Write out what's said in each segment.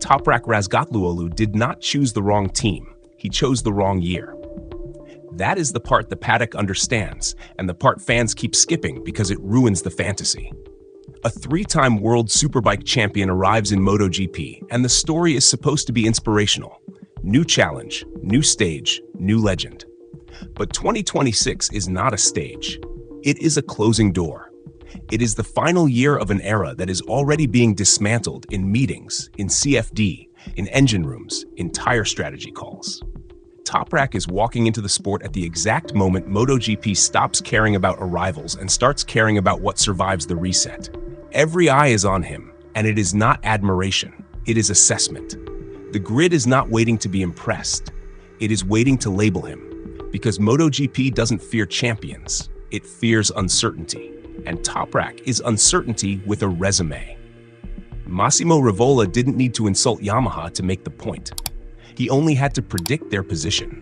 Toprak Razgatlıoğlu did not choose the wrong team. He chose the wrong year. That is the part the paddock understands, and the part fans keep skipping because it ruins the fantasy. A three-time World Superbike champion arrives in MotoGP, and the story is supposed to be inspirational. New challenge, new stage, new legend. But 2026 is not a stage. It is a closing door. It is the final year of an era that is already being dismantled in meetings, in CFD, in engine rooms, in tire strategy calls. Toprak is walking into the sport at the exact moment MotoGP stops caring about arrivals and starts caring about what survives the reset. Every eye is on him, and it is not admiration, it is assessment. The grid is not waiting to be impressed, it is waiting to label him, because MotoGP doesn't fear champions, it fears uncertainty, and Toprak is uncertainty with a resume. Massimo Rivola didn't need to insult Yamaha to make the point. He only had to predict their position.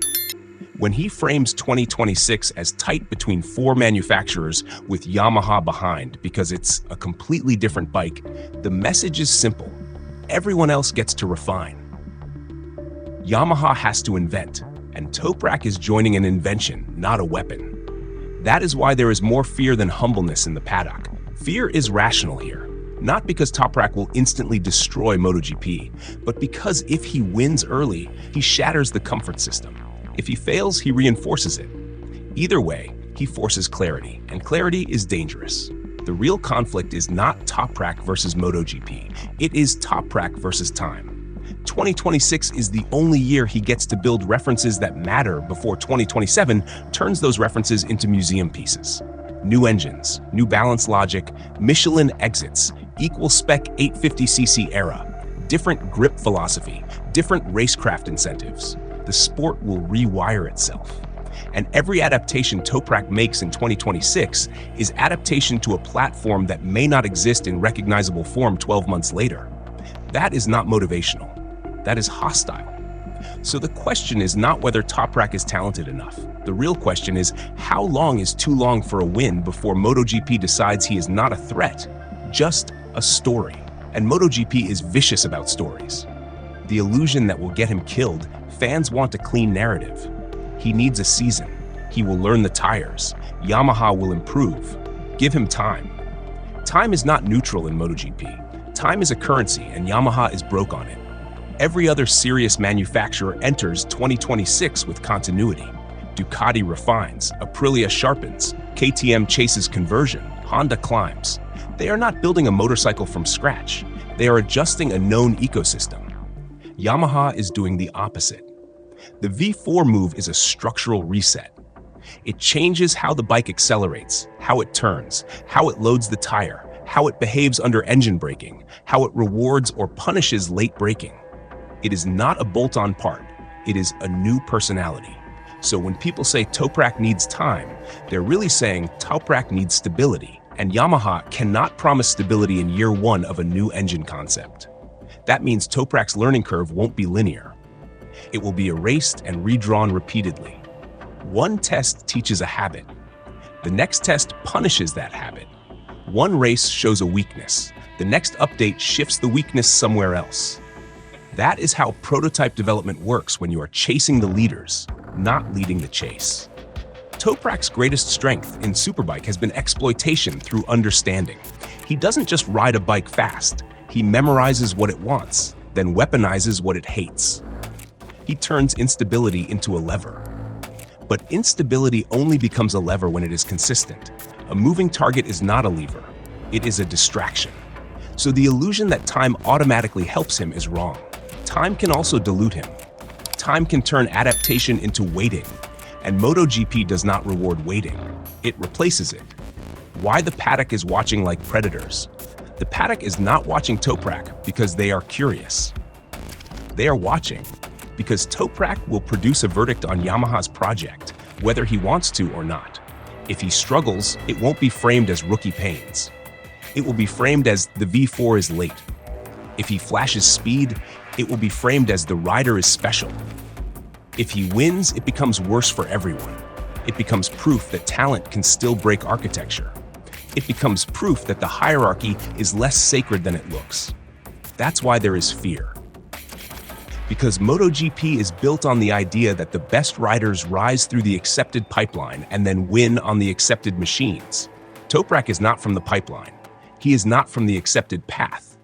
When he frames 2026 as tight between four manufacturers with Yamaha behind because it's a completely different bike, the message is simple. Everyone else gets to refine. Yamaha has to invent, and Toprak is joining an invention, not a weapon. That is why there is more fear than humbleness in the paddock. Fear is rational here. Not because Toprak will instantly destroy MotoGP, but because if he wins early, he shatters the comfort system. If he fails, he reinforces it. Either way, he forces clarity, and clarity is dangerous. The real conflict is not Toprak versus MotoGP. It is Toprak versus time. 2026 is the only year he gets to build references that matter before 2027 turns those references into museum pieces. New engines, new balance logic, Michelin exits, equal spec 850cc era, different grip philosophy, different racecraft incentives. The sport will rewire itself. And every adaptation Toprak makes in 2026 is adaptation to a platform that may not exist in recognizable form 12 months later. That is not motivational. That is hostile. So the question is not whether Toprak is talented enough. The real question is, how long is too long for a win before MotoGP decides he is not a threat, just a story? And MotoGP is vicious about stories. The illusion that will get him killed, fans want a clean narrative. He needs a season. He will learn the tires. Yamaha will improve. Give him time. Time is not neutral in MotoGP. Time is a currency, and Yamaha is broke on it. Every other serious manufacturer enters 2026 with continuity. Ducati refines, Aprilia sharpens, KTM chases conversion, Honda climbs. They are not building a motorcycle from scratch. They are adjusting a known ecosystem. Yamaha is doing the opposite. The V4 move is a structural reset. It changes how the bike accelerates, how it turns, how it loads the tire, how it behaves under engine braking, how it rewards or punishes late braking. It is not a bolt-on part. It is a new personality. So when people say Toprak needs time, they're really saying Toprak needs stability, and Yamaha cannot promise stability in year one of a new engine concept. That means Toprak's learning curve won't be linear. It will be erased and redrawn repeatedly. One test teaches a habit. The next test punishes that habit. One race shows a weakness. The next update shifts the weakness somewhere else. That is how prototype development works when you are chasing the leaders, not leading the chase. Toprak's greatest strength in Superbike has been exploitation through understanding. He doesn't just ride a bike fast. He memorizes what it wants, then weaponizes what it hates. He turns instability into a lever. But instability only becomes a lever when it is consistent. A moving target is not a lever. It is a distraction. So the illusion that time automatically helps him is wrong. Time can also dilute him. Time can turn adaptation into waiting. And MotoGP does not reward waiting. It replaces it. Why the paddock is watching like predators? The paddock is not watching Toprak because they are curious. They are watching because Toprak will produce a verdict on Yamaha's project, whether he wants to or not. If he struggles, it won't be framed as rookie pains. It will be framed as the V4 is late. If he flashes speed, it will be framed as the rider is special. If he wins, it becomes worse for everyone. It becomes proof that talent can still break architecture. It becomes proof that the hierarchy is less sacred than it looks. That's why there is fear. Because MotoGP is built on the idea that the best riders rise through the accepted pipeline and then win on the accepted machines. Toprak is not from the pipeline. He is not from the accepted path.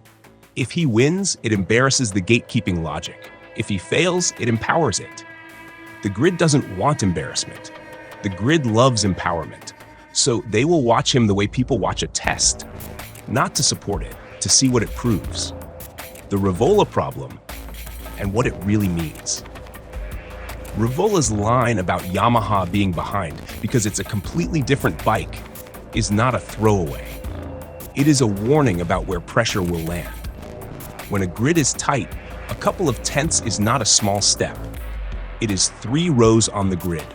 If he wins, it embarrasses the gatekeeping logic. If he fails, it empowers it. The grid doesn't want embarrassment. The grid loves empowerment. So they will watch him the way people watch a test, not to support it, to see what it proves. The Rivola problem and what it really means. Rivola's line about Yamaha being behind because it's a completely different bike is not a throwaway. It is a warning about where pressure will land. When a grid is tight, a couple of tenths is not a small step. It is 3 rows on the grid.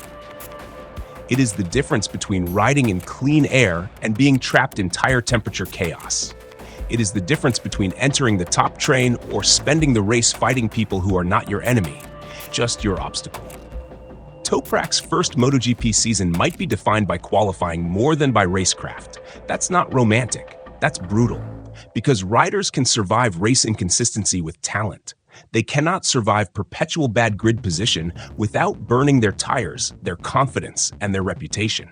It is the difference between riding in clean air and being trapped in tire temperature chaos. It is the difference between entering the top train or spending the race fighting people who are not your enemy, just your obstacle. Toprak's first MotoGP season might be defined by qualifying more than by racecraft. That's not romantic, that's brutal. Because riders can survive race inconsistency with talent. They cannot survive perpetual bad grid position without burning their tires, their confidence, and their reputation.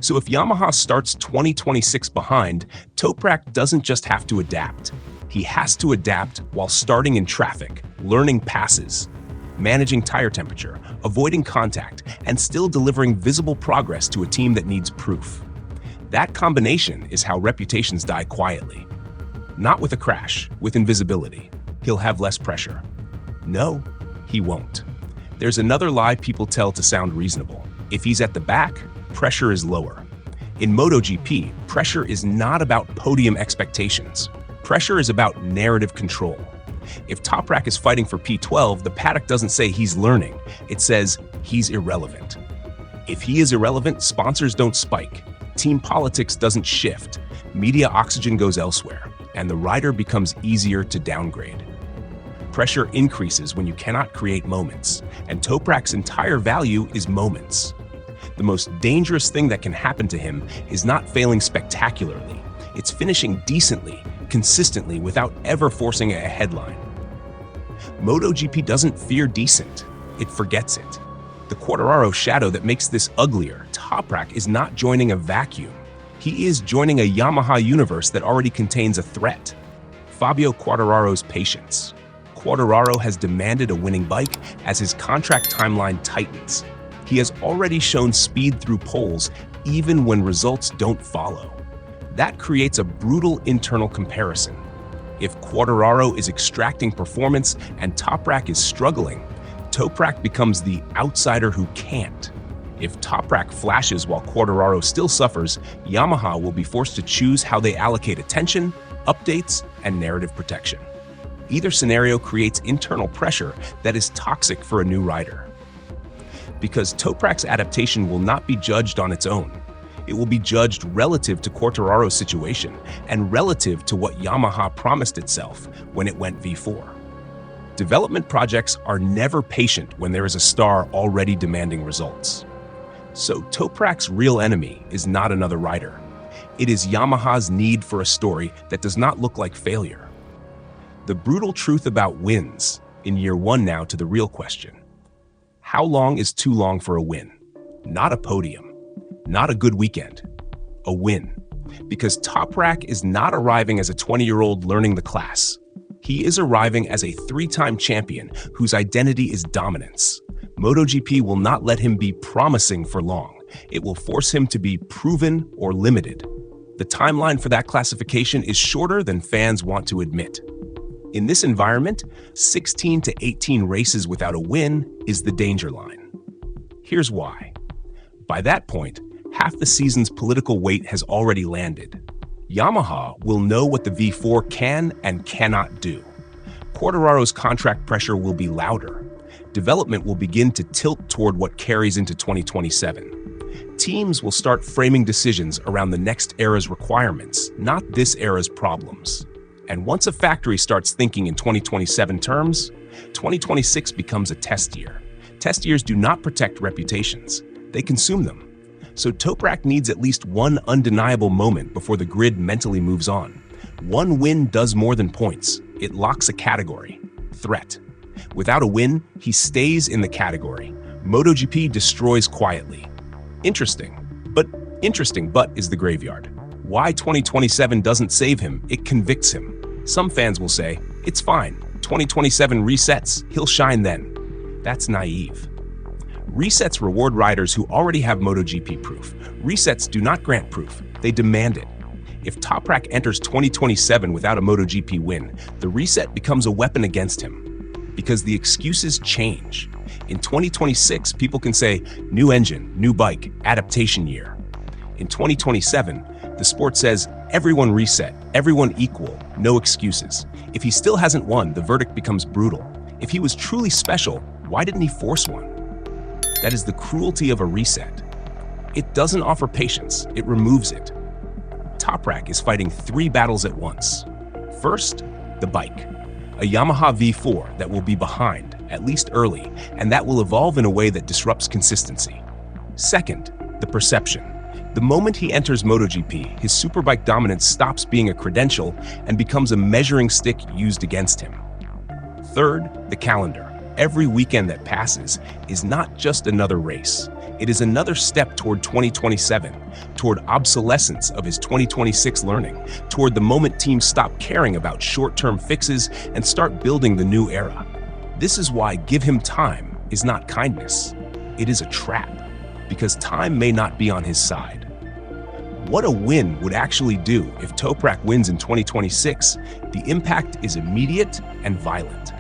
So if Yamaha starts 2026 behind, Toprak doesn't just have to adapt. He has to adapt while starting in traffic, learning passes, managing tire temperature, avoiding contact, and still delivering visible progress to a team that needs proof. That combination is how reputations die quietly. Not with a crash, with invisibility. He'll have less pressure. No, he won't. There's another lie people tell to sound reasonable. If he's at the back, pressure is lower. In MotoGP, pressure is not about podium expectations. Pressure is about narrative control. If Toprak is fighting for P12, the paddock doesn't say he's learning. It says he's irrelevant. If he is irrelevant, sponsors don't spike. Team politics doesn't shift. Media oxygen goes elsewhere, and the rider becomes easier to downgrade. Pressure increases when you cannot create moments, and Toprak's entire value is moments. The most dangerous thing that can happen to him is not failing spectacularly. It's finishing decently, consistently, without ever forcing a headline. MotoGP doesn't fear decent, it forgets it. The Quartararo shadow that makes this uglier, Toprak is not joining a vacuum. He is joining a Yamaha universe that already contains a threat. Fabio Quartararo's patience. Quartararo has demanded a winning bike as his contract timeline tightens. He has already shown speed through poles, even when results don't follow. That creates a brutal internal comparison. If Quartararo is extracting performance and Toprak is struggling, Toprak becomes the outsider who can't. If Toprak flashes while Quartararo still suffers, Yamaha will be forced to choose how they allocate attention, updates, and narrative protection. Either scenario creates internal pressure that is toxic for a new rider. Because Toprak's adaptation will not be judged on its own. It will be judged relative to Quartararo's situation and relative to what Yamaha promised itself when it went V4. Development projects are never patient when there is a star already demanding results. So Toprak's real enemy is not another rider. It is Yamaha's need for a story that does not look like failure. The brutal truth about wins, in year 1 now to the real question. How long is too long for a win? Not a podium, not a good weekend, a win. Because Toprak is not arriving as a 20-year-old learning the class. He is arriving as a 3-time champion whose identity is dominance. MotoGP will not let him be promising for long. It will force him to be proven or limited. The timeline for that classification is shorter than fans want to admit. In this environment, 16 to 18 races without a win is the danger line. Here's why. By that point, half the season's political weight has already landed. Yamaha will know what the V4 can and cannot do. Quartararo's contract pressure will be louder. Development will begin to tilt toward what carries into 2027. Teams will start framing decisions around the next era's requirements, not this era's problems. And once a factory starts thinking in 2027 terms, 2026 becomes a test year. Test years do not protect reputations, they consume them. So Toprak needs at least one undeniable moment before the grid mentally moves on. One win does more than points. It locks a category, threat. Without a win, he stays in the category. MotoGP destroys quietly. Interesting, but is the graveyard. Why 2027 doesn't save him, it convicts him. Some fans will say, it's fine, 2027 resets, he'll shine then. That's naive. Resets reward riders who already have MotoGP proof. Resets do not grant proof, they demand it. If Toprak enters 2027 without a MotoGP win, the reset becomes a weapon against him. Because the excuses change. In 2026, people can say, new engine, new bike, adaptation year. In 2027, the sport says, everyone reset, everyone equal, no excuses. If he still hasn't won, the verdict becomes brutal. If he was truly special, why didn't he force one? That is the cruelty of a reset. It doesn't offer patience, it removes it. Toprak is fighting 3 battles at once. First, the bike. A Yamaha V4 that will be behind, at least early, and that will evolve in a way that disrupts consistency. Second, the perception. The moment he enters MotoGP, his superbike dominance stops being a credential and becomes a measuring stick used against him. Third, the calendar. Every weekend that passes is not just another race. It is another step toward 2027, toward obsolescence of his 2026 learning, toward the moment teams stop caring about short-term fixes and start building the new era. This is why give him time is not kindness. It is a trap, because time may not be on his side. What a win would actually do if Toprak wins in 2026, the impact is immediate and violent.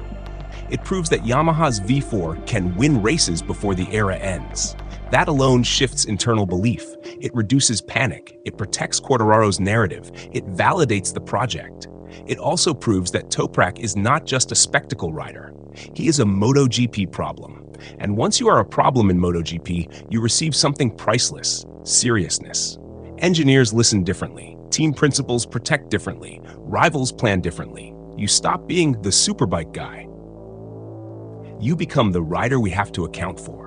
It proves that Yamaha's V4 can win races before the era ends. That alone shifts internal belief. It reduces panic. It protects Quartararo's narrative. It validates the project. It also proves that Toprak is not just a spectacle rider. He is a MotoGP problem. And once you are a problem in MotoGP, you receive something priceless: seriousness. Engineers listen differently. Team principals protect differently. Rivals plan differently. You stop being the superbike guy. You become the rider we have to account for.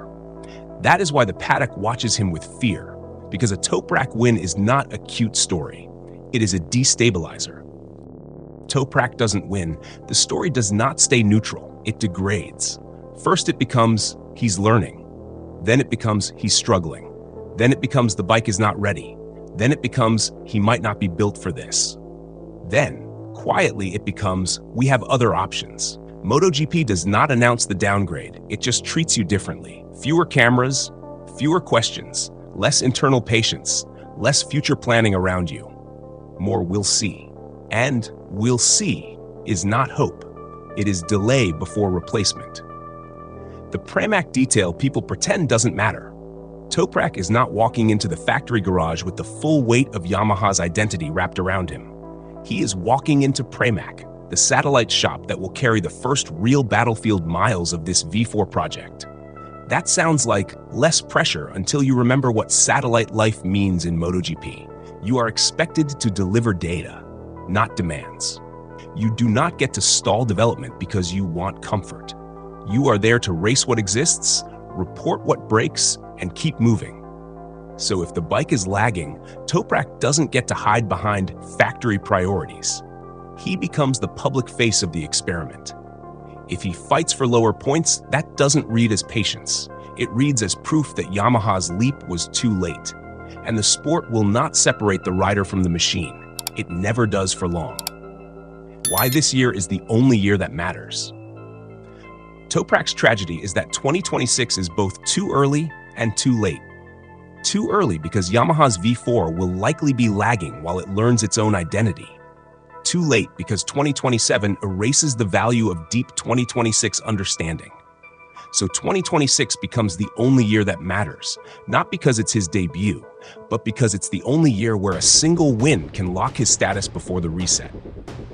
That is why the paddock watches him with fear, because a Toprak win is not a cute story. It is a destabilizer. Toprak doesn't win, the story does not stay neutral, it degrades. First it becomes, he's learning. Then it becomes, he's struggling. Then it becomes, the bike is not ready. Then it becomes, he might not be built for this. Then, quietly, it becomes, we have other options. MotoGP does not announce the downgrade, it just treats you differently. Fewer cameras, fewer questions, less internal patience, less future planning around you. More we'll see. And we'll see is not hope. It is delay before replacement. The Pramac detail people pretend doesn't matter. Toprak is not walking into the factory garage with the full weight of Yamaha's identity wrapped around him. He is walking into Pramac, the satellite shop that will carry the first real battlefield miles of this V4 project. That sounds like less pressure until you remember what satellite life means in MotoGP. You are expected to deliver data, not demands. You do not get to stall development because you want comfort. You are there to race what exists, report what breaks, and keep moving. So if the bike is lagging, Toprak doesn't get to hide behind factory priorities. He becomes the public face of the experiment. If he fights for lower points, that doesn't read as patience. It reads as proof that Yamaha's leap was too late. And the sport will not separate the rider from the machine. It never does for long. Why this year is the only year that matters. Toprak's tragedy is that 2026 is both too early and too late. Too early because Yamaha's V4 will likely be lagging while it learns its own identity. Too late because 2027 erases the value of deep 2026 understanding. So 2026 becomes the only year that matters, not because it's his debut, but because it's the only year where a single win can lock his status before the reset.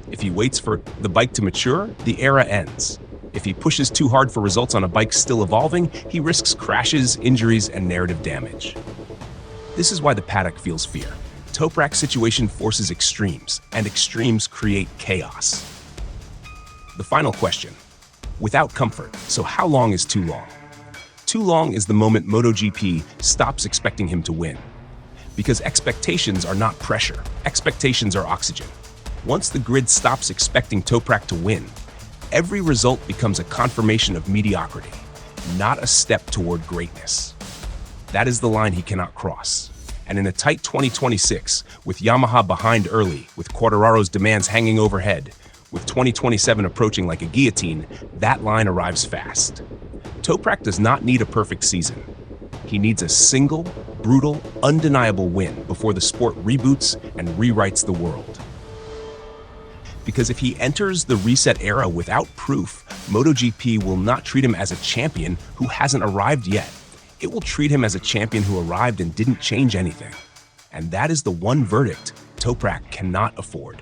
If he waits for the bike to mature, the era ends. If he pushes too hard for results on a bike still evolving, he risks crashes, injuries, and narrative damage. This is why the paddock feels fear. Toprak's situation forces extremes, and extremes create chaos. The final question. Without comfort, so how long is too long? Too long is the moment MotoGP stops expecting him to win. Because expectations are not pressure, expectations are oxygen. Once the grid stops expecting Toprak to win, every result becomes a confirmation of mediocrity, not a step toward greatness. That is the line he cannot cross. And in a tight 2026, with Yamaha behind early, with Quartararo's demands hanging overhead, with 2027 approaching like a guillotine, that line arrives fast. Toprak does not need a perfect season. He needs a single, brutal, undeniable win before the sport reboots and rewrites the world. Because if he enters the reset era without proof, MotoGP will not treat him as a champion who hasn't arrived yet. It will treat him as a champion who arrived and didn't change anything. And that is the one verdict Toprak cannot afford.